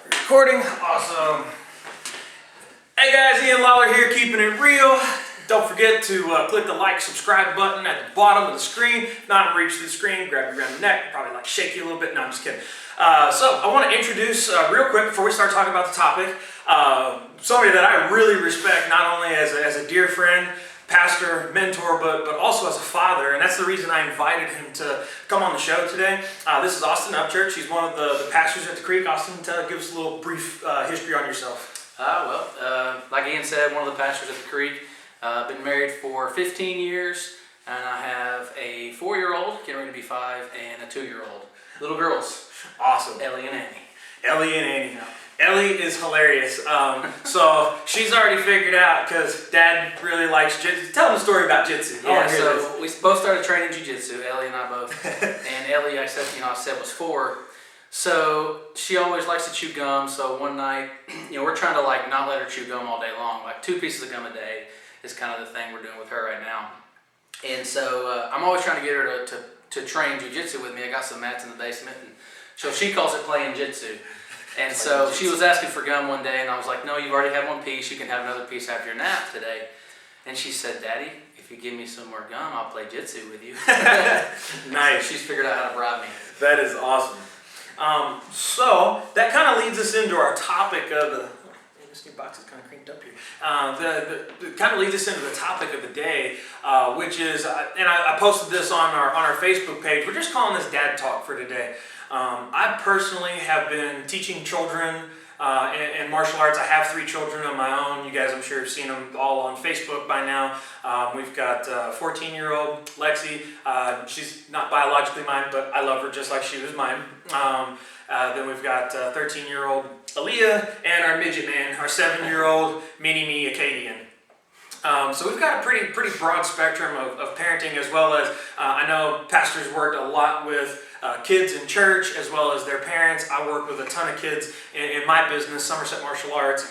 Recording, awesome. Hey guys, Ian Lawler here, keeping it real. Don't forget to click the like, subscribe button at the bottom of the screen. Not reach through the screen, grab you around the neck, probably like shake you a little bit. No, I'm just kidding. So I want to introduce real quick before we start talking about the topic, somebody that I really respect, not only as a dear friend, pastor, mentor, but also as a father, and that's the reason I invited him to come on the show today. This is Austin Upchurch. He's one of the pastors at the Creek. Austin, give us a little brief history on yourself. Like Ian said, one of the pastors at the Creek. Been married for 15 years, and I have a 4-year-old, getting ready to be 5, and a 2-year-old. Little girls. Awesome. Ellie and Annie. Ellie and Annie. Yeah. Ellie is hilarious. So she's already figured out because Dad really likes jiu-jitsu. Tell them a story about jiu-jitsu. Yeah, so we both started training jiu-jitsu, Ellie and I both. And Ellie, I said was 4. So she always likes to chew gum. So one night, we're trying to not let her chew gum all day long. 2 pieces of gum a day is kind of the thing we're doing with her right now. And so I'm always trying to get her to train jiu-jitsu with me. I got some mats in the basement, and so she calls it playing jitsu. And so she was asking for gum one day, and I was like, no, you've already had 1 piece. You can have another piece after your nap today. And she said, Daddy, if you give me some more gum, I'll play jitsu with you. Nice. She's figured out how to bribe me. That is awesome. So that kind of leads us into our topic of the... This new box is kind of cranked up here. It kind of leads us into the topic of the day, which is, and I posted this on our Facebook page. We're just calling this Dad Talk for today. I personally have been teaching children in martial arts. I have 3 children of my own. You guys, I'm sure, have seen them all on Facebook by now. We've got 14-year-old Lexi. She's not biologically mine, but I love her just like she was mine. Then we've got 13-year-old Aaliyah and our midget man, our 7-year-old mini-me Acadian. So we've got a pretty broad spectrum of parenting, as well as I know pastors worked a lot with kids in church as well as their parents. I work with a ton of kids in my business, Somerset Martial Arts,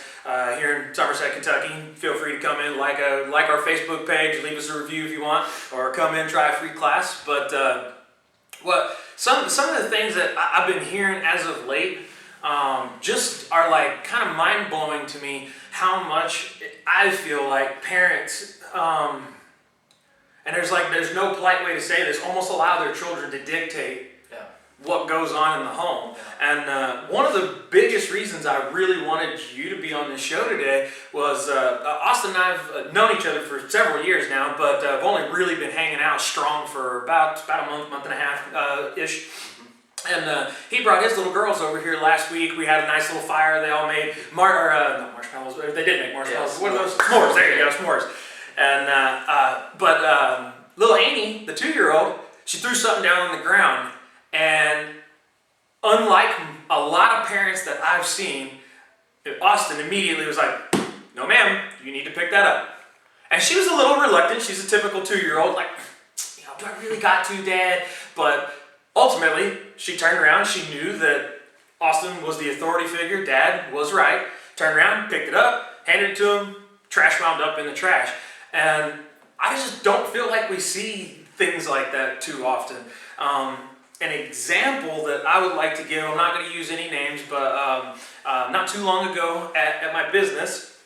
here in Somerset, Kentucky. Feel free to come in, like our Facebook page, leave us a review if you want, or come in, try a free class. But some of the things that I've been hearing as of late just are kind of mind-blowing to me, how much I feel like parents, and there's no polite way to say this, almost allow their children to dictate what goes on in the home. And one of the biggest reasons I really wanted you to be on this show today was Austin and I have known each other for several years now, but I've only really been hanging out strong for about a month and a half ish. And he brought his little girls over here last week. We had a nice little fire. They all made not marshmallows. They did make marshmallows. What are those? S'mores. There you go, s'mores. And but little Annie, the 2-year-old, she threw something down on the ground. And unlike a lot of parents that I've seen, Austin immediately was like, no ma'am, you need to pick that up. And she was a little reluctant. She's a typical 2-year-old, do I really got to, Dad? But ultimately, she turned around. She knew that Austin was the authority figure. Dad was right. Turned around, picked it up, handed it to him, trash wound up in the trash. And I just don't feel like we see things like that too often. An example that I would like to give, I'm not going to use any names, but not too long ago at my business,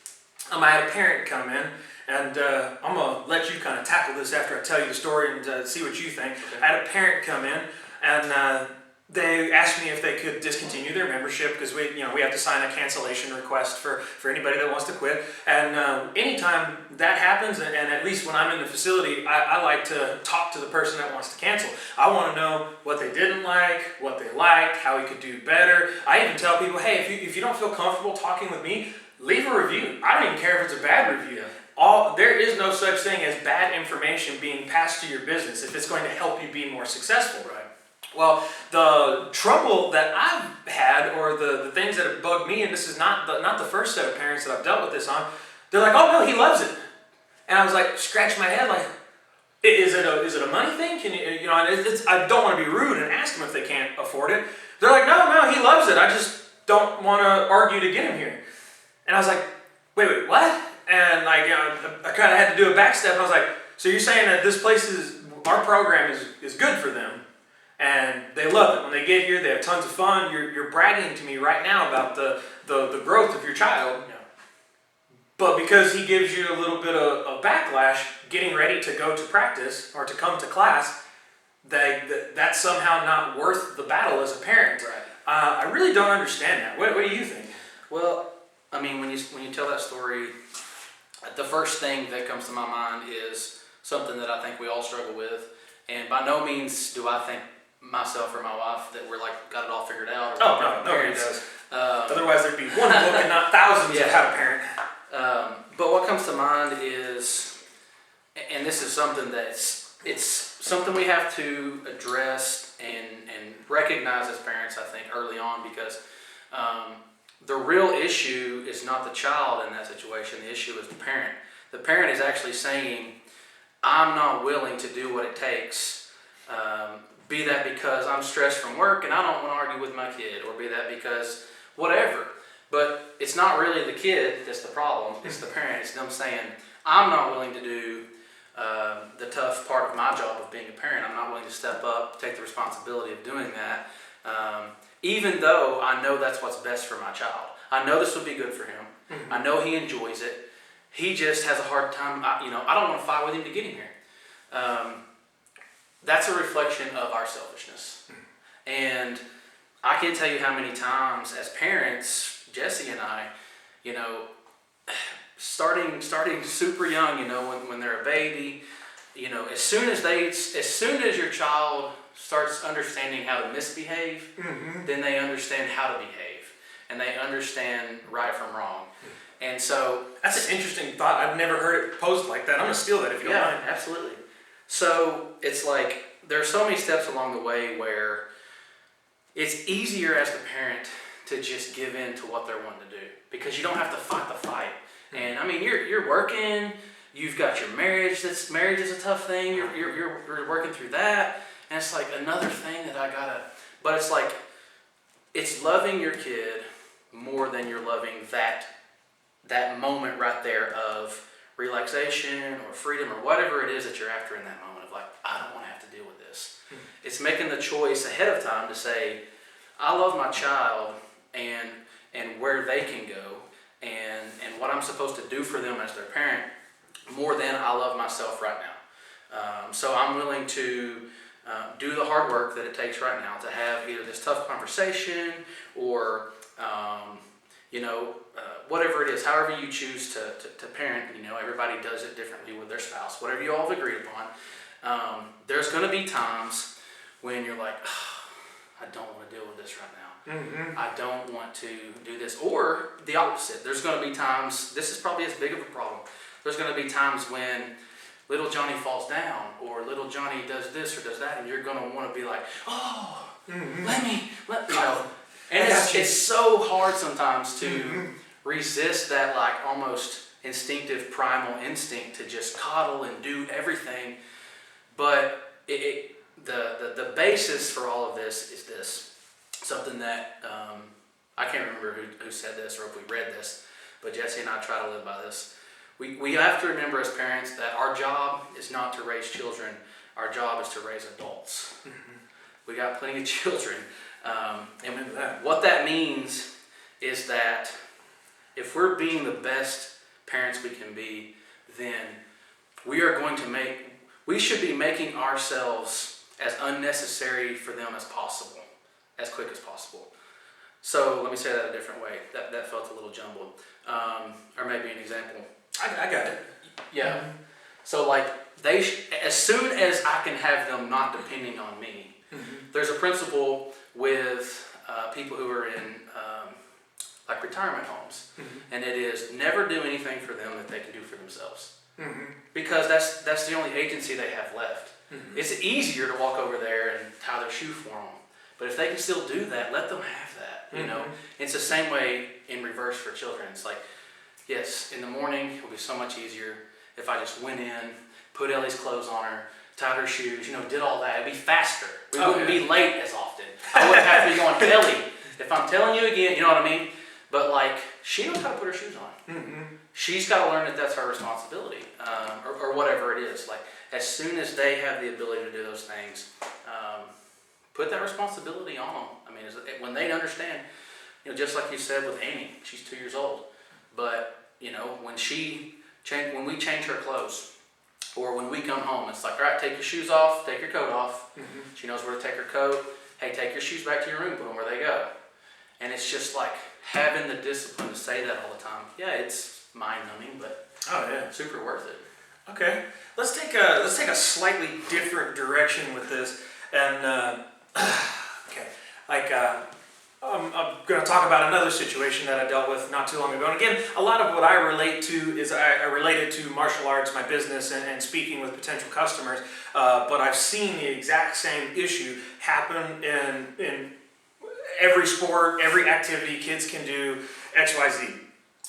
I had a parent come in, and I'm going to let you kind of tackle this after I tell you the story and see what you think. Okay. I had a parent come in, and they asked me if they could discontinue their membership because we have to sign a cancellation request for anybody that wants to quit. And anytime that happens, and at least when I'm in the facility, I like to talk to the person that wants to cancel. I want to know what they didn't like, what they liked, how we could do better. I even tell people, hey, if you don't feel comfortable talking with me, leave a review. I don't even care if it's a bad review. There is no such thing as bad information being passed to your business if it's going to help you be more successful, right? Well, the trouble that I've had, or the things that have bugged me, and this is not the first set of parents that I've dealt with this on, they're like, oh no, he loves it. And I was like, scratching my head like, is it a money thing? Can you I don't want to be rude and ask them if they can't afford it. They're like, no, he loves it. I just don't want to argue to get him here. And I was like, wait, what? And I kind of had to do a back step. I was like, so you're saying that this place our program is good for them? And they love it. When they get here, they have tons of fun. You're bragging to me right now about the growth of your child. Yeah. But because he gives you a little bit of backlash getting ready to go to practice or to come to class, that's somehow not worth the battle as a parent. Right. I really don't understand that. What do you think? Well, I mean, when you tell that story, the first thing that comes to my mind is something that I think we all struggle with. And by no means do I think myself or my wife that we're like got it all figured out. Oh, no, nobody does. Um, Otherwise, there'd be one book and not thousands of how to parent. But what comes to mind is, and this is something it's something we have to address and recognize as parents, I think, early on, because the real issue is not the child in that situation. The issue is the parent. The parent is actually saying, I'm not willing to do what it takes, be that because I'm stressed from work and I don't want to argue with my kid, or be that because whatever. But it's not really the kid that's the problem, it's the parent. It's them saying, I'm not willing to do the tough part of my job of being a parent. I'm not willing to step up, take the responsibility of doing that, even though I know that's what's best for my child. I know this would be good for him. Mm-hmm. I know he enjoys it. He just has a hard time, I don't want to fight with him to get him here. That's a reflection of our selfishness. And I can't tell you how many times as parents, Jesse and I, starting super young, when they're a baby, as soon as your child starts understanding how to misbehave, Mm-hmm. then they understand how to behave, and they understand right from wrong. And so That's an interesting thought. I've never heard it posed like that. I'm going to steal that if you don't mind. absolutely. So it's like there are so many steps along the way where it's easier as the parent to just give in to what they're wanting to do, because you don't have to fight the fight. And I mean, you're working, you've got your marriage. Marriage is a tough thing. You're working through that, and it's like another thing that I gotta. But it's like it's loving your kid more than you're loving that moment right there of relaxation or freedom or whatever it is that you're after in that moment of like, I don't want to have to deal with this. It's making the choice ahead of time to say, I love my child and where they can go and what I'm supposed to do for them as their parent more than I love myself right now. So I'm willing to do the hard work that it takes right now to have either this tough conversation or whatever it is, however you choose to parent. Everybody does it differently with their spouse, whatever you all have agreed upon. There's going to be times when you're like, I don't want to deal with this right now. Mm-hmm. I don't want to do this. Or the opposite. There's going to be times, this is probably as big of a problem. There's going to be times when little Johnny falls down or little Johnny does this or does that, and you're going to want to be like, oh, Mm-hmm. let me. And it's so hard sometimes to resist that like almost instinctive primal instinct to just coddle and do everything. But the basis for all of this is this. Something that, I can't remember who said this or if we read this, but Jesse and I try to live by this. We have to remember as parents that our job is not to raise children. Our job is to raise adults. Mm-hmm. We got plenty of children. And what that means is that if we're being the best parents we can be, then we should be making ourselves as unnecessary for them as possible, as quick as possible. So let me say that a different way. That felt a little jumbled. Or maybe an example. I got it. Yeah. So like as soon as I can have them not depending on me, there's a principle with people who are in like retirement homes, and it is never do anything for them that they can do for themselves, because that's the only agency they have left. It's easier to walk over there and tie their shoe for them, but if they can still do that, let them have that. It's the same way in reverse for children. It's like, yes, in the morning it would be so much easier if I just went in, put Ellie's clothes on her, tied her shoes, did all that. It'd be faster. We wouldn't be late as often. I wouldn't have to be going, Ellie, if I'm telling you again, you know what I mean? But like, she knows how to put her shoes on. She's got to learn that that's her responsibility, or whatever it is. Like, as soon as they have the ability to do those things, put that responsibility on them. I mean, when they understand, just like you said with Amy, she's 2 years old, but when when we change her clothes, or when we come home, it's like, all right, take your shoes off, take your coat off. Mm-hmm. She knows where to take her coat. Hey, take your shoes back to your room, put them where they go. And it's just like having the discipline to say that all the time. Yeah, it's mind-numbing, but Oh yeah. super worth it. Okay. Let's take a slightly different direction with this, and okay, like I'm going to talk about another situation that I dealt with not too long ago. And again, a lot of what I relate to is I relate it to martial arts, my business, and speaking with potential customers. But I've seen the exact same issue happen in every sport, every activity kids can do, X, Y, Z.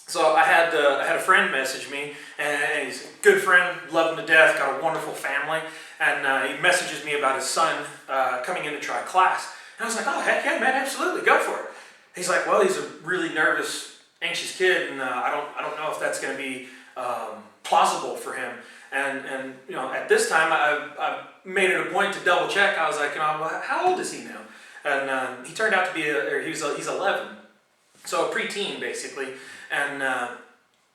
So I had a friend message me, and he's a good friend, love him to death, got a wonderful family, and he messages me about his son coming in to try class. And I was like, oh heck yeah, man, absolutely, go for it. He's like, well, he's a really nervous, anxious kid, and I don't know if that's going to be plausible for him. And at this time, I made it a point to double check. I was like, well, how old is he now? And he turned out to be he's 11, so a preteen basically, and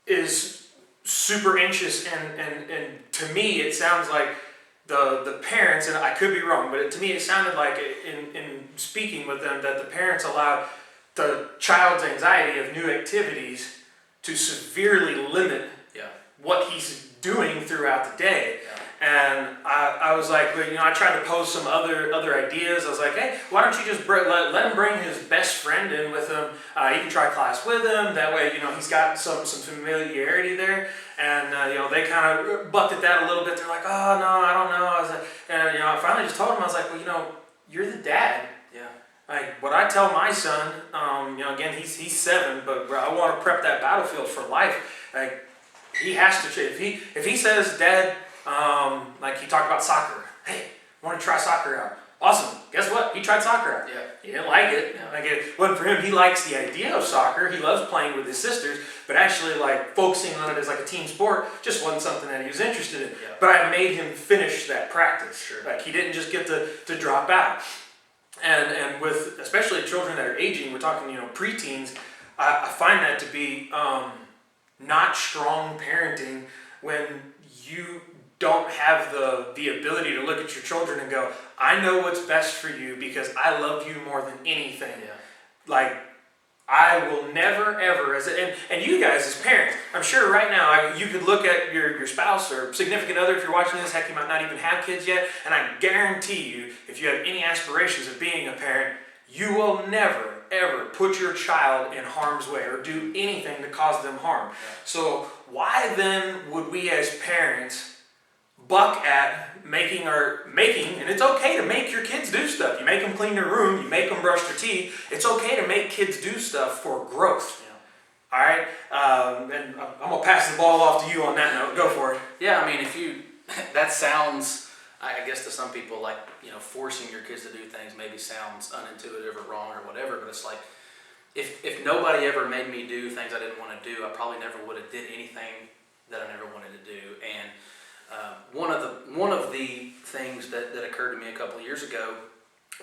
is super anxious. And to me, it sounds like the parents, and I could be wrong, but to me it sounded like in speaking with them that the parents allowed the child's anxiety of new activities to severely limit what he's doing throughout the day. And I was like, well, I tried to pose some other ideas. I was like, hey, why don't you just let him bring his best friend in with him? He can try class with him. That way, he's got some familiarity there. And they kind of bucked at that a little bit. They're like, oh no, I don't know. I was like, and I finally just told him, I was like, well, you're the dad. Yeah. Like what I tell my son, again, he's 7, but I want to prep that battlefield for life. Like he has to. If he says, Dad. Like he talked about soccer. Hey, I want to try soccer out. Awesome. Guess what? He tried soccer out. Yeah. He didn't like it. Yeah. Like it wasn't for him. He likes the idea of soccer. He loves playing with his sisters, but actually like focusing on it as like a team sport just wasn't something that he was interested in. Yeah. But I made him finish that practice. Sure. Like he didn't just get to drop out. And with especially children that are aging, we're talking preteens. I find that to be not strong parenting when you don't have the ability to look at your children and go, I know what's best for you because I love you more than anything. Yeah. Like, I will never ever, and you guys as parents, I'm sure right now you could look at your spouse or significant other if you're watching this, heck, you might not even have kids yet, and I guarantee you, if you have any aspirations of being a parent, you will never ever put your child in harm's way or do anything to cause them harm. Yeah. So why then would we as parents buck at making, and it's okay to make your kids do stuff. You make them clean their room, you make them brush their teeth. It's okay to make kids do stuff for growth. Yeah. All right? And I'm going to pass the ball off to you on that note. Go for it. Yeah, I mean, that sounds, I guess to some people, like, forcing your kids to do things maybe sounds unintuitive or wrong or whatever, but it's like, if nobody ever made me do things I didn't want to do, I probably never would have did anything that I never wanted to do. And one of the things that occurred to me a couple of years ago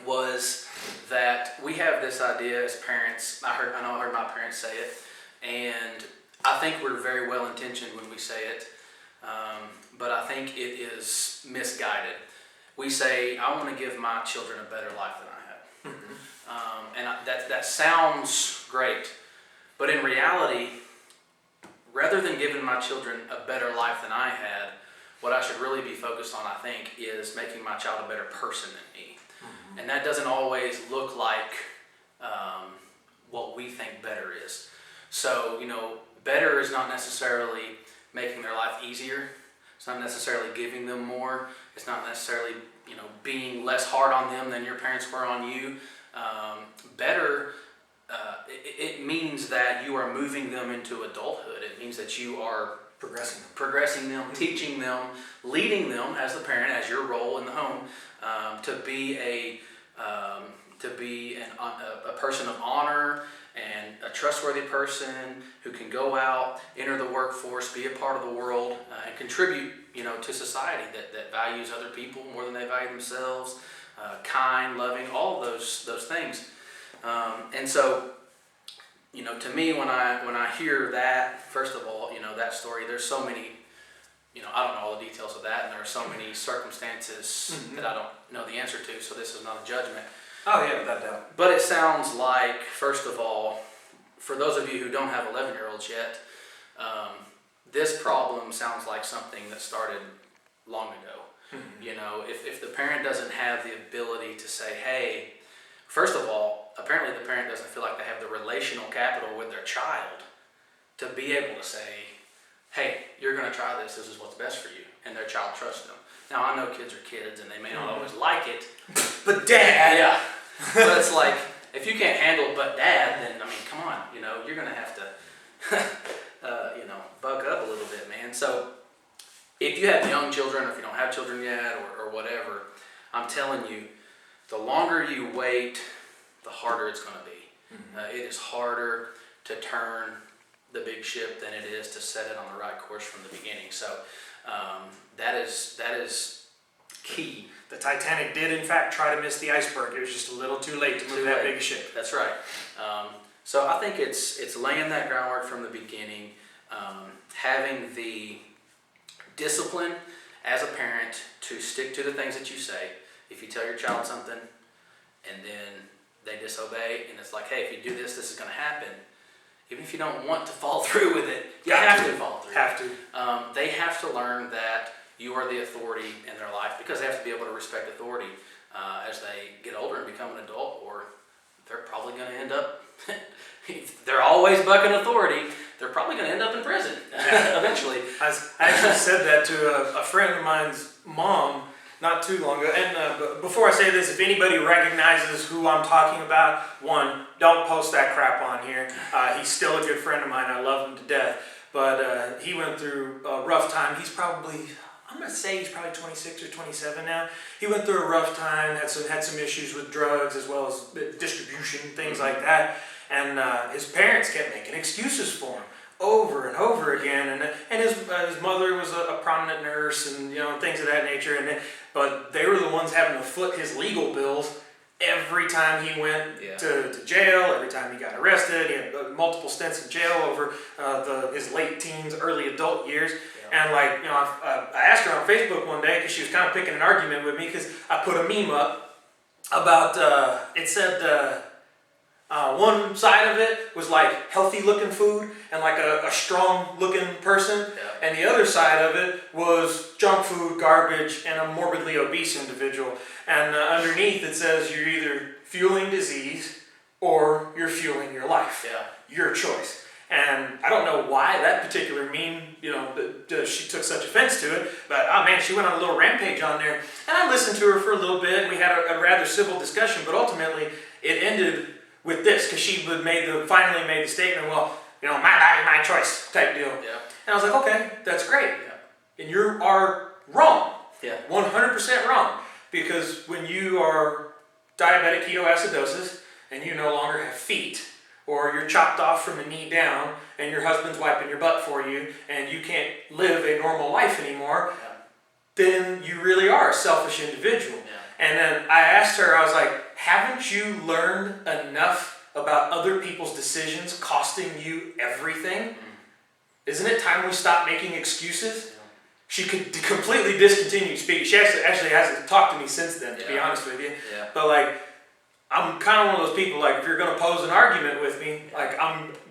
was that we have this idea as parents. I know I heard my parents say it, and I think we're very well intentioned when we say it, but I think it is misguided. We say, I want to give my children a better life than I had. Mm-hmm. That sounds great, but in reality, rather than giving my children a better life than I had, what I should really be focused on, I think, is making my child a better person than me. Mm-hmm. And that doesn't always look like what we think better is. So, better is not necessarily making their life easier. It's not necessarily giving them more. It's not necessarily, being less hard on them than your parents were on you. Better, it means that you are moving them into adulthood. It means that you are progressing them, teaching them, leading them as the parent, as your role in the home, to be a person of honor and a trustworthy person who can go out, enter the workforce, be a part of the world, and contribute, to society that values other people more than they value themselves, kind, loving, all of those things. And so, to me, when I hear that, first of all, that story, there's so many, I don't know all the details of that, and there are so many circumstances that I don't know the answer to, so this is not a judgment. Oh yeah, without doubt. But it sounds like, first of all, for those of you who don't have 11-year-olds yet, this problem sounds like something that started long ago. If the parent doesn't have the ability to say, hey, first of all, apparently the parent doesn't feel like they have the relational capital with their child to be able to say, hey, you're going to try this is what's best for you, and their child trusts them. Now, I know kids are kids, and they may not always like it. But Dad! Yeah. But it's like, if you can't handle but Dad, then, come on, you're going to have to, buck up a little bit, man. So, if you have young children, or if you don't have children yet, or whatever, I'm telling you, the longer you wait, the harder it's going to be. It is harder to turn the big ship than it is to set it on the right course from the beginning. So that is key. The Titanic did in fact try to miss the iceberg. It was just a little too late to move that big ship. That's right. So I think it's laying that groundwork from the beginning, having the discipline as a parent to stick to the things that you say. If you tell your child something and then they disobey, and it's like, hey, if you do this, this is going to happen. Even if you don't want to fall through with it, you have to follow through. Have to. They have to learn that you are the authority in their life, because they have to be able to respect authority as they get older and become an adult, or they're probably going to end up, if they're always bucking authority, they're probably going to end up in prison eventually. I actually said that to a friend of mine's mom not too long ago. And before I say this, if anybody recognizes who I'm talking about, one, don't post that crap on here. He's still a good friend of mine. I love him to death. But he went through a rough time. He's probably, I'm going to say he's probably 26 or 27 now. He went through a rough time, had some issues with drugs as well as distribution, things like that. And his parents kept making excuses for him over and over again. And his mother was a prominent nurse and things of that nature. But they were the ones having to foot his legal bills every time he went to jail, every time he got arrested. He had multiple stints in jail over his late teens, early adult years. Yeah. And I asked her on Facebook one day, because she was kind of picking an argument with me, because I put a meme up about, it said, one side of it was like healthy looking food and like a strong looking person. Yeah. And the other side of it was junk food, garbage, and a morbidly obese individual. And underneath it says you're either fueling disease or you're fueling your life. Yeah. Your choice. And I don't know why that particular meme, she took such offense to it, but oh man, she went on a little rampage on there. And I listened to her for a little bit, and we had a rather civil discussion, but ultimately it ended with this, because she finally made the statement, well, my body, my choice type deal. Yeah. And I was like, okay, that's great. Yeah. And you are wrong. Yeah. 100% wrong. Because when you are diabetic ketoacidosis and you no longer have feet, or you're chopped off from the knee down and your husband's wiping your butt for you and you can't live a normal life anymore, then you really are a selfish individual. Yeah. And then I asked her, I was like, haven't you learned enough about other people's decisions costing you everything? Isn't it time we stop making excuses? Yeah. She could completely discontinue speaking. She actually hasn't talked to me since then, to be honest with you. Yeah. But I'm kind of one of those people, if you're going to pose an argument with me,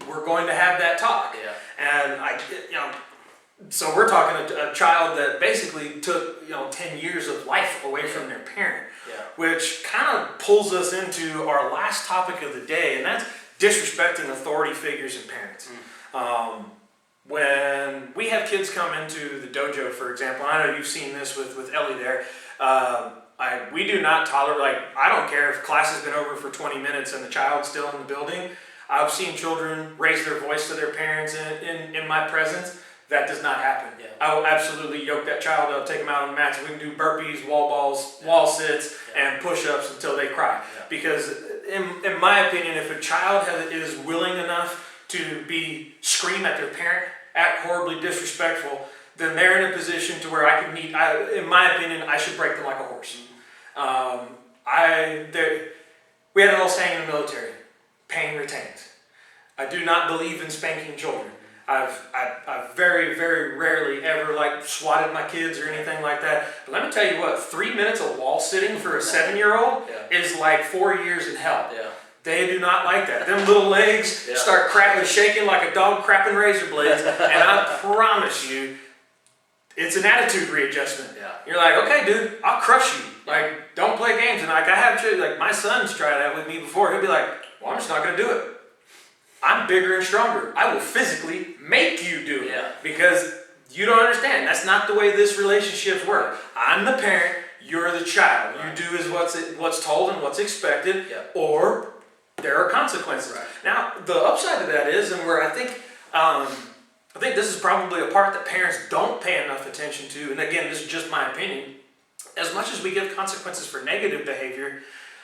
we're going to have that talk. Yeah. And so we're talking a child that basically took 10 years of life away from their parent, which kind of pulls us into our last topic of the day, and that's disrespecting authority figures and parents. When we have kids come into the dojo, for example, I know you've seen this with Ellie there. We do not tolerate, I don't care if class has been over for 20 minutes and the child's still in the building. I've seen children raise their voice to their parents in my presence. That does not happen. Yeah. I will absolutely yoke that child up, take them out on the mats, and we can do burpees, wall balls, wall sits, and push-ups until they cry. Yeah. Because in my opinion, if a child is willing enough to scream at their parent, act horribly disrespectful, then they're in a position to where in my opinion, I should break them like a horse. We had an old saying in the military: pain retains. I do not believe in spanking children. I've very, very rarely ever like swatted my kids or anything like that. But let me tell you what, 3 minutes of wall sitting for a 7-year-old is like 4 years in hell. Yeah. They do not like that. Them little legs start shaking like a dog crapping razor blades, and I promise you, it's an attitude readjustment. Yeah. You're like, okay, dude, I'll crush you. Like, don't play games. And like, I have like my son's tried that with me before. He'll be like, well, I'm just not gonna do it. I'm bigger and stronger. I will physically make you do it. Yeah. Because you don't understand. That's not the way this relationships work. I'm the parent, you're the child. Right. You do is what's told and what's expected, or there are consequences. Right. Now, the upside of that is, and where I think this is probably a part that parents don't pay enough attention to, and again, this is just my opinion, as much as we give consequences for negative behavior,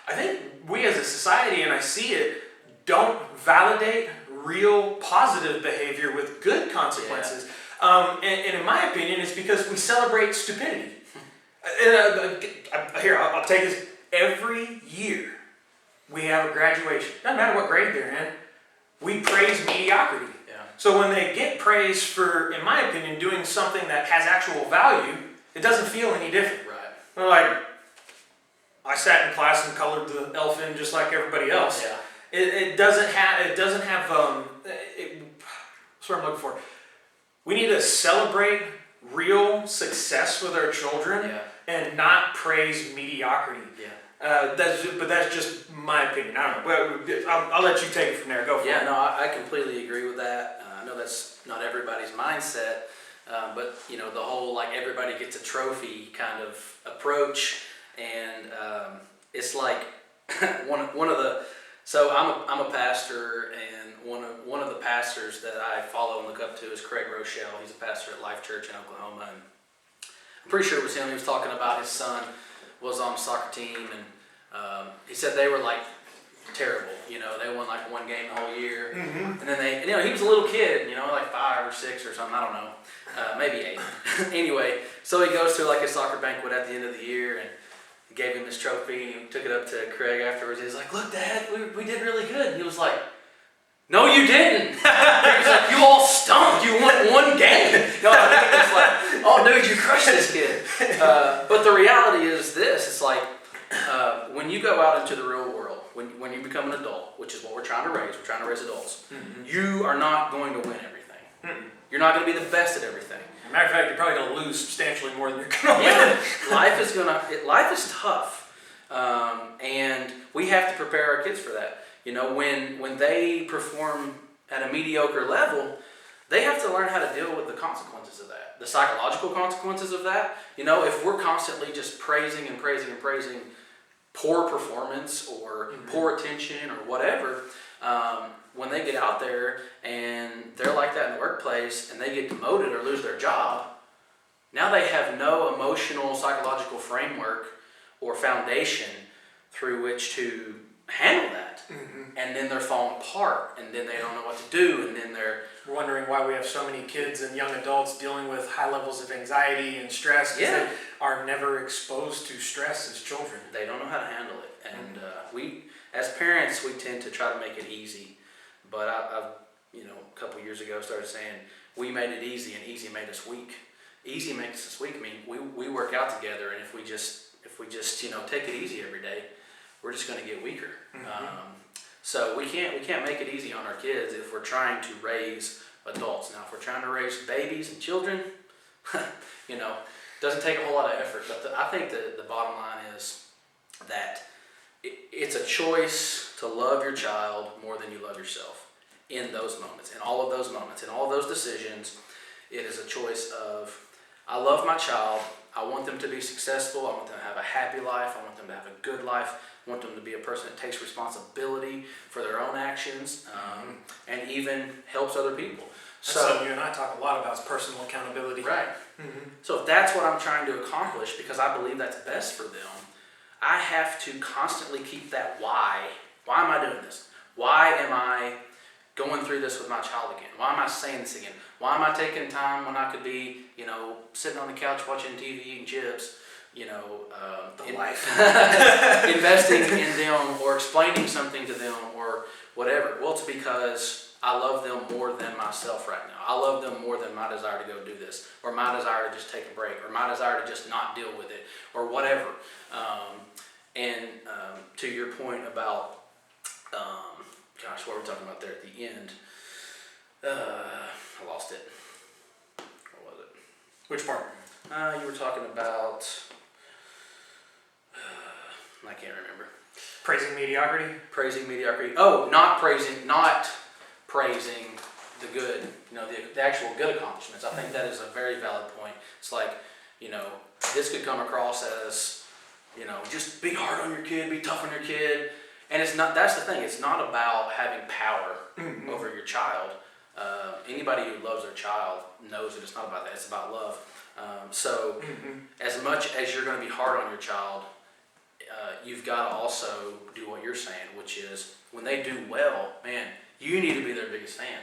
I think we as a society, and I see it, don't validate real positive behavior with good consequences. And in my opinion, it's because we celebrate stupidity. Here, I'll take this. Every year we have a graduation. Doesn't matter what grade they're in. We praise mediocrity. Yeah. So when they get praised for, in my opinion, doing something that has actual value, it doesn't feel any different. Right. They're like, I sat in class and colored the elf in just like everybody else. Yeah. It doesn't have, that's what I'm looking for. We need to celebrate real success with our children and not praise mediocrity. Yeah. That's just my opinion. I don't know. I'll let you take it from there. Go for it. Yeah, no, I completely agree with that. I know that's not everybody's mindset, but the whole like everybody gets a trophy kind of approach, and it's like one of the. So I'm a pastor, and one of the pastors that I follow and look up to is Craig Rochelle. He's a pastor at Life Church in Oklahoma, and I'm pretty sure it was him. He was talking about his son was on the soccer team, and he said they were like terrible. They won like one game the whole year, and then he was a little kid, like 5 or 6 or something. I don't know, maybe 8. Anyway, so he goes to like a soccer banquet at the end of the year, and gave him his trophy, and he took it up to Craig afterwards. He was like, "Look, Dad, we did really good." And he was like, "No, you didn't." He was like, "You all stunk. You won one game." It's like, "Oh, dude, you crushed this kid." But the reality is this: it's like when you go out into the real world, when you become an adult, which is what we're trying to raise adults. You are not going to win everything. You're not going to be the best at everything. Matter of fact, you're probably going to lose substantially more than you're going to win. Life is tough, and we have to prepare our kids for that. When they perform at a mediocre level, they have to learn how to deal with the consequences of that, the psychological consequences of that. If we're constantly just praising and praising and praising poor performance or poor attention or whatever, when they get out there and they're like that in the workplace and they get demoted or lose their job, now they have no emotional, psychological framework or foundation through which to handle that. And then they're falling apart, and then they don't know what to do, and then they're wondering why we have so many kids and young adults dealing with high levels of anxiety and stress because they are never exposed to stress as children. They don't know how to handle it. And we, as parents, we tend to try to make it easy. But I've a couple of years ago started saying we made it easy and easy made us weak. Easy makes us weak. I mean, we work out together, and if we just take it easy every day, we're just going to get weaker. So we can't make it easy on our kids if we're trying to raise adults. Now, if we're trying to raise babies and children, doesn't take a whole lot of effort. But I think the bottom line is that it's a choice to love your child more than you love yourself. In those moments, in all of those moments, in all of those decisions, it is a choice of, I love my child, I want them to be successful, I want them to have a happy life, I want them to have a good life, I want them to be a person that takes responsibility for their own actions, and even helps other people. That's something you and I talk a lot about, is personal accountability. Right. So if that's what I'm trying to accomplish, because I believe that's best for them, I have to constantly keep that why. Why am I doing this? Why am I going through this with my child again? Why am I saying this again? Why am I taking time when I could be, sitting on the couch watching TV, eating chips? The life. investing in them or explaining something to them or whatever. Well, it's because I love them more than myself right now. I love them more than my desire to go do this, or my desire to just take a break, or my desire to just not deal with it, or whatever. To your point about, what were we talking about there at the end? I lost it. What was it? Which part? You were talking about, I can't remember. Praising mediocrity. Praising mediocrity. Oh, not praising the good, the actual good accomplishments. I think that is a very valid point. It's like, this could come across as, just be hard on your kid, be tough on your kid. And it's not, that's the thing, it's not about having power over your child. Anybody who loves their child knows that it's not about that, it's about love. As much as you're going to be hard on your child, you've got to also do what you're saying, which is when they do well, man, you need to be their biggest fan.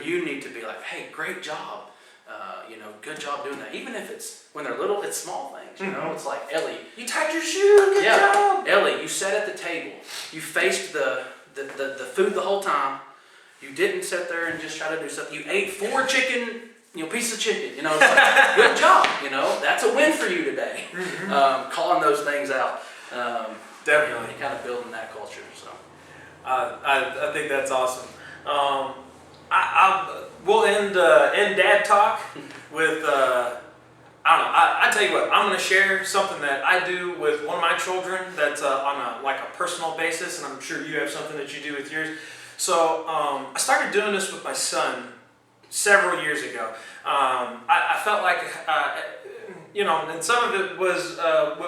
You need to be like, hey, great job. Good job doing that. Even if it's, when they're little, it's small things, It's like, Ellie, You tied your shoe, good job. Ellie, you sat at the table. You faced the food the whole time. You didn't sit there and just try to do something. You ate 4 chicken, pieces of chicken. It's like, good job. That's a win for you today. Calling those things out. Definitely. Kind of building that culture. So. I think that's awesome. We'll end Dad Talk with, I tell you what, I'm going to share something that I do with one of my children that's on a personal basis, and I'm sure you have something that you do with yours. So I started doing this with my son several years ago. I felt like, and some of it was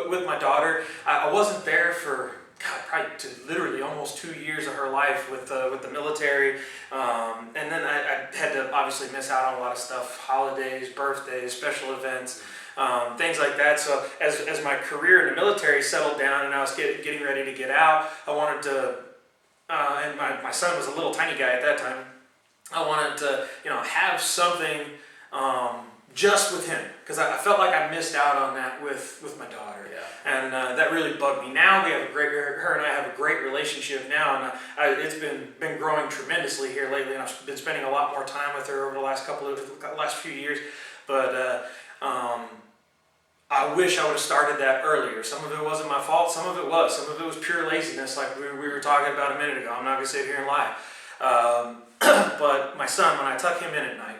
with my daughter. I wasn't there for probably literally almost 2 years of her life with the military, and then I had to obviously miss out on a lot of stuff: holidays, birthdays, special events, things like that. So as my career in the military settled down and I was getting ready to get out, I wanted to, and my son was a little tiny guy at that time. I wanted to have something just with him, because I felt like I missed out on that with my daughter. Yeah. And that really bugged me. Now we have her and I have a great relationship now, and it's been growing tremendously here lately, and I've been spending a lot more time with her over the last few years. But I wish I would have started that earlier. Some of it wasn't my fault, some of it was. Some of it was pure laziness, like we were talking about a minute ago. I'm not going to sit here and lie. But my son, when I tuck him in at night,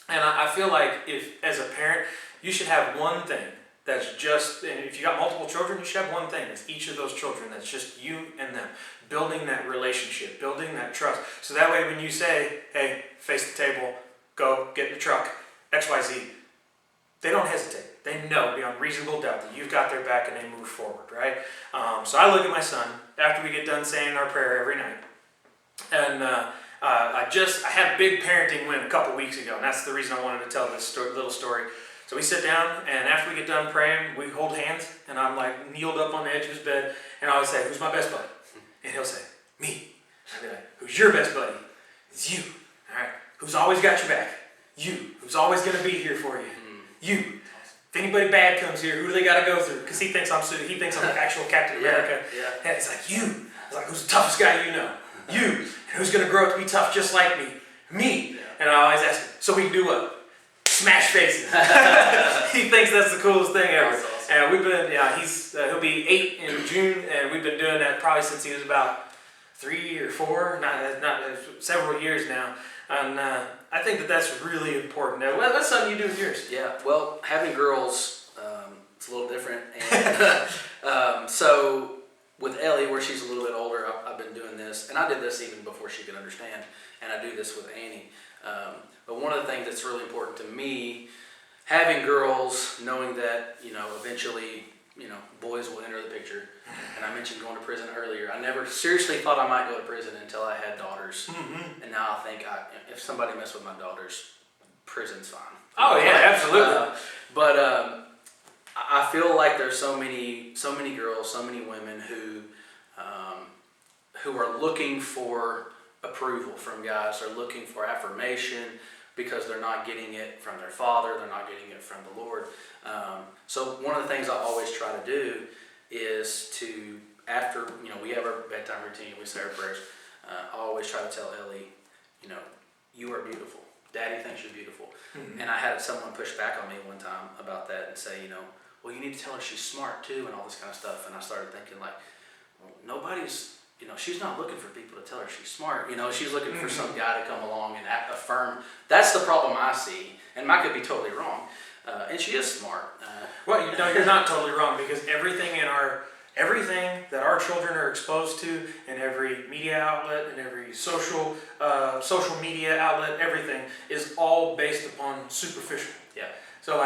and I feel like if, as a parent, you should have one thing that's just, and if you got multiple children, you should have one thing that's each of those children that's just you and them, building that relationship, building that trust. So that way when you say, hey, face the table, go, get in the truck, XYZ, they don't hesitate. They know beyond reasonable doubt that you've got their back and they move forward, right? So I look at my son after we get done saying our prayer every night, and I had a big parenting win a couple weeks ago, and that's the reason I wanted to tell this little story. So we sit down, and after we get done praying, we hold hands, and I'm like kneeled up on the edge of his bed, and I always say, who's my best buddy? And he'll say, me. I'd be like, who's your best buddy? It's you. All right. Who's always got your back? You. Who's always going to be here for you? You. If anybody bad comes here, who do they got to go through? Because he thinks I'm the actual Captain America. Yeah. And it's like, you. It's like, who's the toughest guy you know? You. And who's going to grow up to be tough just like me? Me. Yeah. And I always ask him, so we can do what? Smash faces. He thinks that's the coolest thing ever. That's awesome. And we've been, he'll be 8 in June, and we've been doing that probably since he was about 3 or 4, not several years now. And I think that's really important. Now, that's something you do with yours. Yeah, well, having girls, it's a little different. And so with Ellie, where she's a little bit older, I've been doing this, and I did this even before she could understand, and I do this with Annie. But one of the things that's really important to me, having girls, knowing that, eventually, boys will enter the picture. And I mentioned going to prison earlier. I never seriously thought I might go to prison until I had daughters. Mm-hmm. And now I think if somebody messed with my daughters, prison's fine. Oh yeah, absolutely. But I feel like there's so many girls, so many women who are looking for approval from guys, are looking for affirmation, because they're not getting it from their father, they're not getting it from the Lord. So one of the things I always try to do is to, after, we have our bedtime routine, we say our prayers, I always try to tell Ellie, you are beautiful. Daddy thinks you're beautiful. Mm-hmm. And I had someone push back on me one time about that and say, well, you need to tell her she's smart too and all this kind of stuff. And I started thinking like, well, nobody's, she's not looking for people to tell her she's smart. She's looking for some guy to come along and affirm. That's the problem I see. And I could be totally wrong. And she is smart. Well, you're not totally wrong, because everything that our children are exposed to in every media outlet and every social media outlet, everything is all based upon superficial. Yeah. So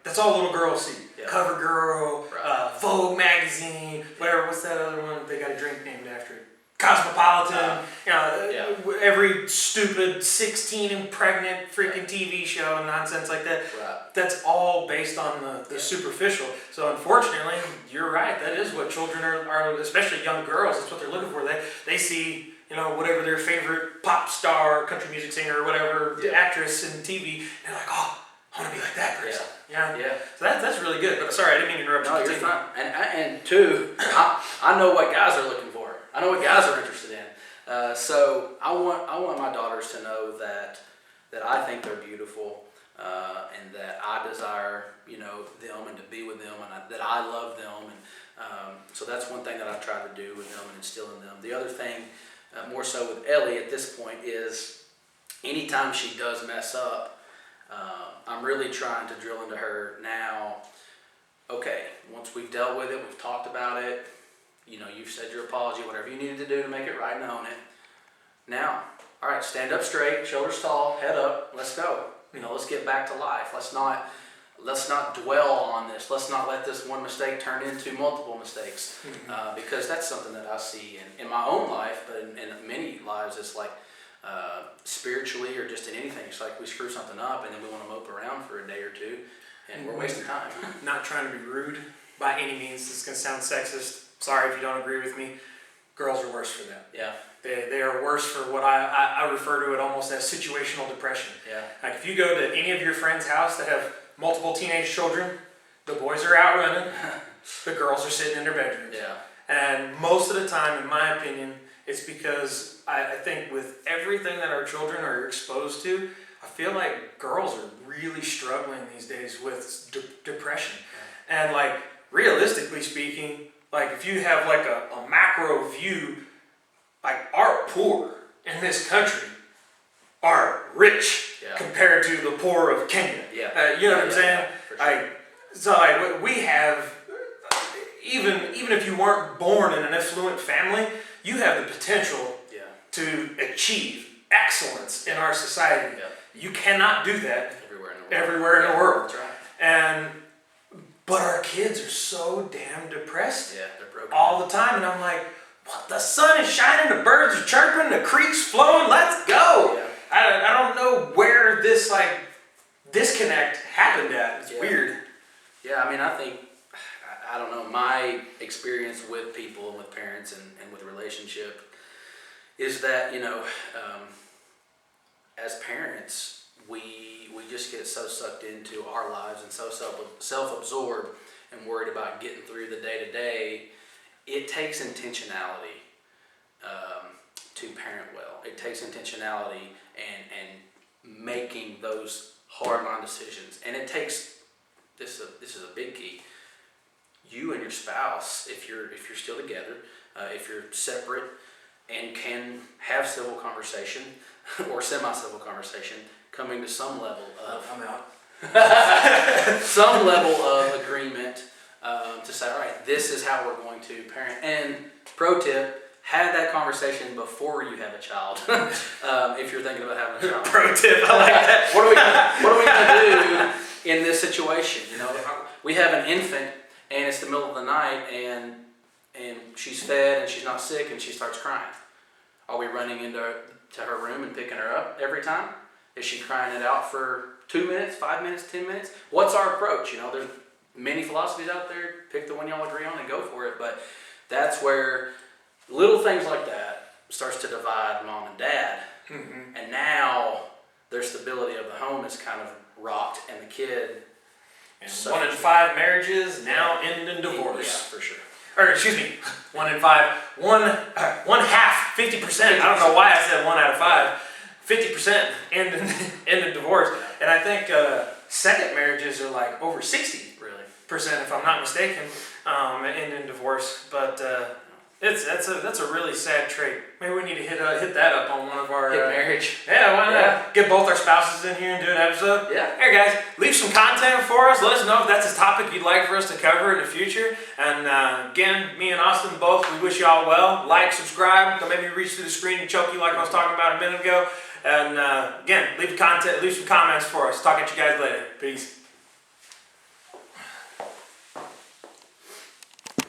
that's all little girls see. Yeah. CoverGirl, right. Vogue magazine, whatever. What's that other one? They got a drink named after it. Cosmopolitan. Yeah. Every stupid 16 and pregnant freaking TV show and nonsense like that. Right. That's all based on the superficial. So unfortunately, you're right. That is what children are, especially young girls. That's what they're looking for. They see, whatever their favorite pop star, country music singer, or whatever actress in TV. And they're like, oh, I want to be like that person. Yeah. So that's really good. But sorry, I didn't mean to interrupt you. No, you're fine. And two, I know what guys are looking for. I know what guys are interested in. So I want my daughters to know that I think they're beautiful, and that I desire, them and to be with them, and that I love them. And so that's one thing that I try to do with them and instill in them. The other thing, more so with Ellie at this point, is anytime she does mess up, I'm really trying to drill into her now, okay, once we've dealt with it, we've talked about it, you've said your apology, whatever you needed to do to make it right and own it. Now, all right, stand up straight, shoulders tall, head up, let's go. Let's get back to life. Let's not dwell on this. Let's not let this one mistake turn into multiple mistakes. Mm-hmm. Because that's something that I see in my own life, but in many lives, it's like, spiritually or just in anything, it's like we screw something up and then we want to mope around for a day or two and we're wasting time. Not trying to be rude by any means. This is going to sound sexist. Sorry if you don't agree with me. Girls are worse for that. Yeah. They are worse for what I refer to it almost as situational depression. Yeah. Like if you go to any of your friends' house that have multiple teenage children, the boys are out running, the girls are sitting in their bedrooms. Yeah. And most of the time, in my opinion, it's because I think with everything that our children are exposed to, I feel like girls are really struggling these days with depression. And realistically speaking, if you have a macro view, our poor in this country are rich compared to the poor of Kenya. Yeah. You know what I'm saying? Sure. So we have, even if you weren't born in an affluent family, you have the potential to achieve excellence in our society. Yeah. You cannot do that everywhere in the world. That's right. But our kids are so damn depressed they're broken all the time, and I'm like, what? The sun is shining, the birds are chirping, the creek's flowing, let's go. Yeah. I don't know where this disconnect happened at. It's weird. Yeah, I think, I don't know, my experience with people and with parents and with relationship is that, as parents, we just get so sucked into our lives and so self-absorbed and worried about getting through the day-to-day. It takes intentionality to parent well. It takes intentionality and making those hard-line decisions. And it takes, this is a big key, you and your spouse, if you're still together, if you're separate and can have civil conversation or semi-civil conversation, coming to some level of I'm out. some level of agreement to say, all right, this is how we're going to parent. And pro tip, have that conversation before you have a child. If you're thinking about having a child. Pro tip, I like that. What are we going to do in this situation? We have an infant and it's the middle of the night and she's fed and she's not sick and she starts crying. Are we running into her room and picking her up every time? Is she crying it out for 2 minutes, 5 minutes, 10 minutes? What's our approach? There's many philosophies out there. Pick the one y'all agree on and go for it. But that's where little things like that starts to divide mom and dad. Mm-hmm. And now their stability of the home is kind of rocked, and the kid. And So- 1 in 5 marriages now end in divorce. Yeah, for sure. Or excuse me, 1 in 5, one half, 50%. I don't know why I said 1 out of 5. 50% end in divorce. And I think second marriages are like over 60%, Really. if I'm not mistaken, end in divorce. But that's a really sad trait. Maybe we need to hit that up on one of our Hit marriage. Yeah, why not? Yeah. Get both our spouses in here and do an episode. Yeah. Here, guys, leave some content for us. Let us know if that's a topic you'd like for us to cover in the future. And again, me and Austin both, we wish you all well. Like, subscribe. Don't maybe reach through the screen and choke you like I was talking about a minute ago. And again, leave some comments for us. Talk at you guys later. Peace.